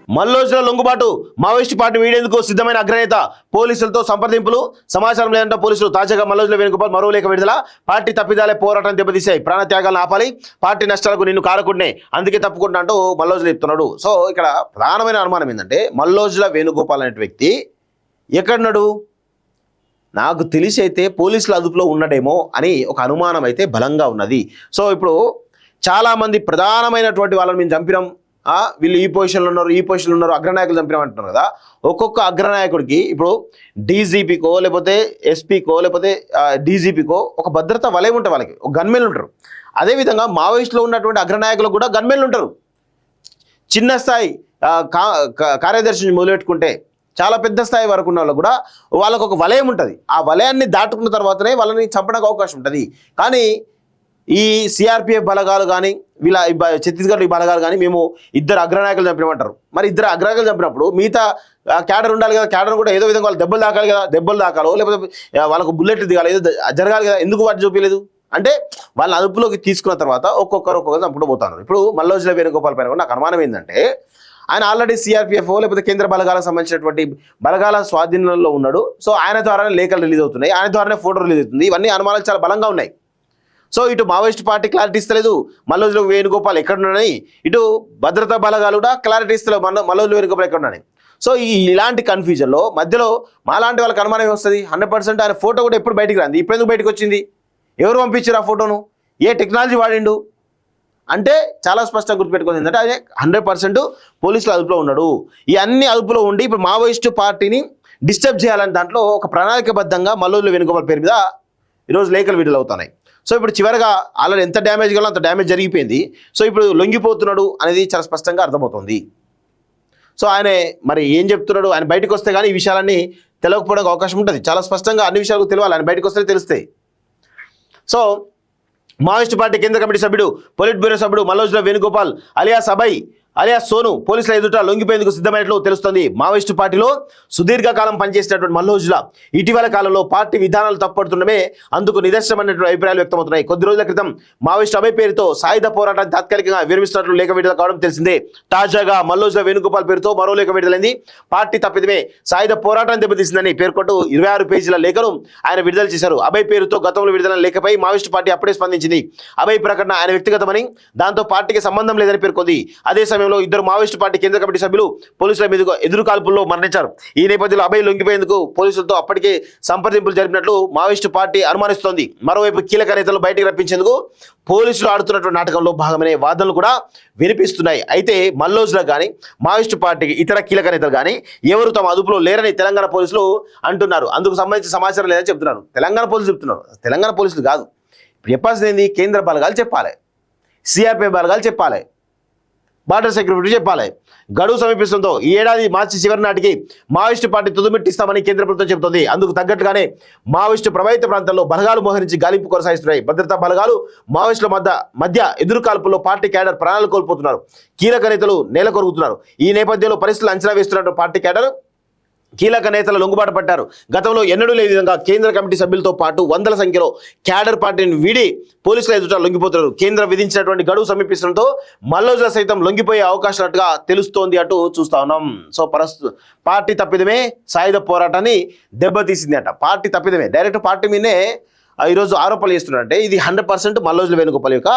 Mallojula లొంగుబాటు Maoist party వీడేందుకు సిద్ధమైన అగ్రనేత పోలీసులతో సంప్రదింపులు సమాచారం లేదంటే పోలీసులు తాజాగా మల్లోజుల వేణుగోపాల్ మరో లేఖ విడుదల పార్టీ తప్పిదాలే పోరాటం దెబ్బతీశాయి ప్రాణత్యాగాలను ఆపాలి పార్టీ నష్టాలకు నిన్ను కారకుడినే అందుకే తప్పుకుంటా అంటూ మల్లోజులు చెప్తున్నాడు. సో ఇక్కడ ప్రధానమైన అనుమానం ఏంటంటే మల్లోజుల వేణుగోపాల్ అనే వ్యక్తి ఎక్కడున్నాడు నాకు తెలిసి అయితే పోలీసుల అదుపులో ఉన్నాడేమో అని ఒక అనుమానం అయితే బలంగా ఉన్నది. సో ఇప్పుడు చాలామంది ప్రధానమైనటువంటి వాళ్ళని మేము చంపినాం వీళ్ళు ఈ పొజిషన్లో ఉన్నారు అగ్రనాయకులు చంపినాం అంటున్నారు కదా. ఒక్కొక్క అగ్రనాయకుడికి ఇప్పుడు డీజీపీకో లేకపోతే ఎస్పీకో లేకపోతే డీజీపీకో ఒక భద్రత వలయం ఉంటుంది, వాళ్ళకి ఒక గన్మెన్లు ఉంటారు. అదేవిధంగా మావోయిస్టులో ఉన్నటువంటి అగ్రనాయకులకు కూడా గన్మెన్లు ఉంటారు. చిన్న స్థాయి కార్యదర్శిని మొదలెట్టుకుంటే చాలా పెద్ద స్థాయి వరకు ఉన్న వాళ్ళు కూడా వాళ్ళకు ఒక వలయం ఉంటుంది. ఆ వలయాన్ని దాటుకున్న తర్వాతనే వాళ్ళని చంపడానికి అవకాశం ఉంటుంది. కానీ ఈ సిఆర్పిఎఫ్ బలగాలు కానీ వీళ్ళ ఛత్తీస్గఢ్ ఈ బలగాలు కానీ మేము ఇద్దరు అగ్రనాయకులు చంపినామంటారు. మరి ఇద్దరు అగ్రనాయకులు చంపినప్పుడు మిగతా క్యాడర్ ఉండాలి కదా, క్యాడర్ కూడా ఏదో విధంగా వాళ్ళు దెబ్బలు తాకాలి కదా, దెబ్బలు తాకాలో లేకపోతే వాళ్ళకు బుల్లెట్ దిగాలి ఏదో జరగాలి కదా, ఎందుకు వాటి చూపించలేదు అంటే వాళ్ళ అదుపులోకి తీసుకున్న తర్వాత ఒక్కొక్కరు చంపుతూ పోతాను. ఇప్పుడు మల్లోజుల వేణుగోపాల్ పైన కూడా నాకు అనుమానం ఏంటంటే ఆయన ఆల్రెడీ సిఆర్పిఎఫ్ లేకపోతే కేంద్ర బలగాలకు సంబంధించినటువంటి బలగాల స్వాధీనంలో ఉన్నాడు. సో ఆయన ద్వారానే లేఖలు రిలీజ్ అవుతున్నాయి, ఆయన ద్వారానే ఫోటో రిలీజ్ అవుతుంది. ఇవన్నీ అనుమానాలు చాలా బలంగా ఉన్నాయి. సో ఇటు మావోయిస్ట్ పార్టీ క్లారిటీ ఇస్తలేదు మల్లోజుల వేణుగోపాల్ ఎక్కడున్నాడని, ఇటు భద్రతా బలగాలు కూడా క్లారిటీ ఇస్తలేవు మల్లోజుల వేణుగోపాల్ ఎక్కడున్నాడని. సో ఇలాంటి కన్ఫ్యూజన్లో మధ్యలో మాలాంటి వాళ్ళకి అనుమానం వస్తుంది. 100% ఆయన ఫోటో కూడా ఎప్పుడు బయటికి రాంది, ఇప్పుడు ఎందుకు బయటకు వచ్చింది, ఎవరు పంపించారు ఆ ఫోటోను, ఏ టెక్నాలజీ వాడిండు అంటే చాలా స్పష్టంగా గుర్తుపెట్టుకుంది ఏంటంటే ఆయన 100% పోలీసులు అదుపులో ఉన్నాడు. ఈ అన్ని అదుపులో ఉండి ఇప్పుడు మావోయిస్టు పార్టీని డిస్టర్బ్ చేయాలని దాంట్లో ఒక ప్రణాళికబద్ధంగా మల్లోజుల వేణుగోపాల్ పేరు మీద ఈరోజు లేఖలు విడుదల అవుతున్నాయి. సో ఇప్పుడు చివరిగా ఆల్రెడీ ఎంత డ్యామేజ్ కావాలో అంత డ్యామేజ్ జరిగిపోయింది. సో ఇప్పుడు లొంగిపోతున్నాడు అనేది చాలా స్పష్టంగా అర్థమవుతుంది. సో ఆయన మరి ఏం చెప్తున్నాడు, ఆయన బయటకు వస్తే కానీ ఈ విషయాలన్నీ తెలియకపోవడానికి అవకాశం ఉంటుంది. చాలా స్పష్టంగా అన్ని విషయాలకు తెలియాలి, ఆయన బయటకు వస్తే తెలుస్తాయి. సో మావోయిస్టు పార్టీ కేంద్ర కమిటీ సభ్యుడు పొలిట్ బ్యూరో సభ్యుడు మల్లోజుల వేణుగోపాల్ అలియాస్ అభయ్ అలియాస్ సోను పోలీసుల ఎదుట లొంగిపోయేందుకు సిద్ధమైనట్లు తెలుస్తోంది. మావోయిస్టు పార్టీలో సుదీర్ఘకాలం పనిచేసినటువంటి మల్లోజుల ఇటీవల కాలంలో పార్టీ విధానాలు తప్పడుతుండమే అందుకు నిదర్శనమైనటువంటి అభిప్రాయాలు వ్యక్తమవుతున్నాయి. కొద్ది రోజుల క్రితం మావోయిస్టు అభయ్ పేరుతో సాయుధ పోరాటాన్ని తాత్కాలికంగా విరమిస్తున్నట్లు లేఖ విడుదల కావడం తెలిసిందే. తాజాగా మల్లోజుల వేణుగోపాల్ పేరుతో మరో లేఖ విడుదలైంది. పార్టీ తప్పిదమే సాయుధ పోరాటాన్ని దెబ్బతీసిందని పేర్కొంటూ 26 పేజీల లేఖను ఆయన విడుదల చేశారు. అభయ్ పేరుతో గతంలో విడుదల లేఖపై మావోయిస్టు పార్టీ అప్పుడే స్పందించింది. అభయ్ ప్రకటన ఆయన వ్యక్తిగతమని దాంతో పార్టీకి సంబంధం లేదని పేర్కొంది. అదే సమయంలో ఇద్దరు మావోయిస్టు పార్టీ కేంద్ర కమిటీ సభ్యులు పోలీసుల మీద ఎదురు కాల్పుల్లో మరణించారు. ఈ నేపథ్యంలో అభయ్ లొంగిపోయేందుకు పోలీసులతో అప్పటికే సంప్రదింపులు జరిపినట్లు మావోయిస్టు పార్టీ అనుమానిస్తోంది. మరోవైపు కీలక నేతలు బయటికి రప్పించేందుకు పోలీసులు ఆడుతున్నటువంటి నాటకంలో భాగమనే వాదనలు కూడా వినిపిస్తున్నాయి. అయితే మల్లోజులకు కానీ మావోయిస్టు పార్టీకి ఇతర కీలక నేతలు కానీ ఎవరు తమ అదుపులో లేరని తెలంగాణ పోలీసులు అంటున్నారు. అందుకు సంబంధించిన సమాచారం లేదని చెప్తున్నారు. తెలంగాణ పోలీసులు చెప్తున్నారు, తెలంగాణ పోలీసులు కాదు. ఇప్పుడు చెప్పాల్సింది ఏంది, కేంద్ర బలగాలు చెప్పాలి, సిఆర్పిఎఫ్ బలగాలు చెప్పాలి, బార్డర్ సెక్యూరిటీ చెప్పాలి. గడువు సమీపిస్తుందో ఈ ఏడాది మార్చి చివరి నాటికి మావోయిస్టు పార్టీ తుదిమిట్టిస్తామని కేంద్ర ప్రభుత్వం చెబుతోంది. అందుకు తగ్గట్టుగానే మావోయిస్టు ప్రభావిత ప్రాంతాల్లో బలగాలు మోహరించి గాలింపు కొనసాగిస్తున్నాయి. భద్రతా బలగాలు మావోయిస్టుల మధ్య ఎదురు కాల్పుల్లో పార్టీ క్యాడర్ ప్రాణాలు కోల్పోతున్నారు, కీలక నేతలు నేలకొరుగుతున్నారు. ఈ నేపథ్యంలో పరిస్థితులు అంచనా వేస్తున్నట్టు పార్టీ క్యాడర్ కీలక నేతలు లొంగుబాటు పడ్డారు. గతంలో ఎన్నడూ లేని విధంగా కేంద్ర కమిటీ సభ్యులతో పాటు వందల సంఖ్యలో క్యాడర్ పార్టీని వీడి పోలీసుల ఎదుట లొంగిపోతున్నారు. కేంద్రం విధించినటువంటి గడువు సమీపిస్తుండటంతో మల్లోజుల సైతం లొంగిపోయే అవకాశాలుగా తెలుస్తోంది అంటూ చూస్తా ఉన్నాం. సో పార్టీ తప్పిదమే సాయుధ పోరాటాన్ని దెబ్బతీసింది అంట. పార్టీ తప్పిదమే డైరెక్ట్ పార్టీ మీదనే ఈరోజు ఆరోపణలు చేస్తున్నారంటే ఇది 100% మల్లోజుల వేణుగోపాల్ యొక్క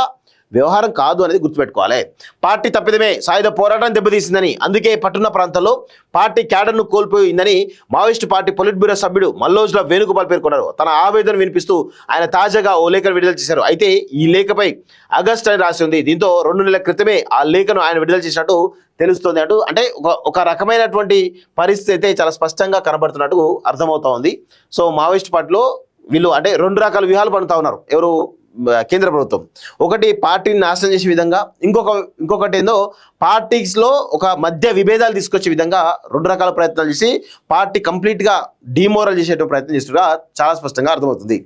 వ్యవహారం కాదు అనేది గుర్తుపెట్టుకోవాలి. పార్టీ తప్పిదమే సాయుధ పోరాటాన్ని దెబ్బతీసిందని, అందుకే పట్టున్న ప్రాంతాల్లో పార్టీ క్యాడర్ను కోల్పోయిందని మావోయిస్టు పార్టీ పొలిట్ బ్యూరో సభ్యుడు మల్లోజుల వేణుగోపాల్ పేర్కొన్నారు. తన ఆవేదన వినిపిస్తూ ఆయన తాజాగా ఓ లేఖను విడుదల చేశారు. అయితే ఈ లేఖపై ఆగస్టు అని రాసి ఉంది. దీంతో 2 నెలల క్రితమే ఆ లేఖను ఆయన విడుదల చేసినట్టు తెలుస్తుంది అంటూ అంటే ఒక రకమైనటువంటి పరిస్థితి అయితే చాలా స్పష్టంగా కనబడుతున్నట్టు అర్థమవుతా ఉంది. సో మావోయిస్టు పార్టీలో వీళ్ళు అంటే 2 రకాల వ్యూహాలు పడుతూ ఉన్నారు. ఎవరు కేంద్ర ప్రభుత్వం ఒకటి పార్టీని నాశనం చేసే విధంగా, ఇంకొకటి ఏందో పార్టీస్లో ఒక మధ్య విభేదాలు తీసుకొచ్చే విధంగా 2 రకాల ప్రయత్నాలు చేసి పార్టీ కంప్లీట్గా డిమోరల్ చేసేటువంటి ప్రయత్నం చేస్తున్నట్టుగా చాలా స్పష్టంగా అర్థమవుతుంది.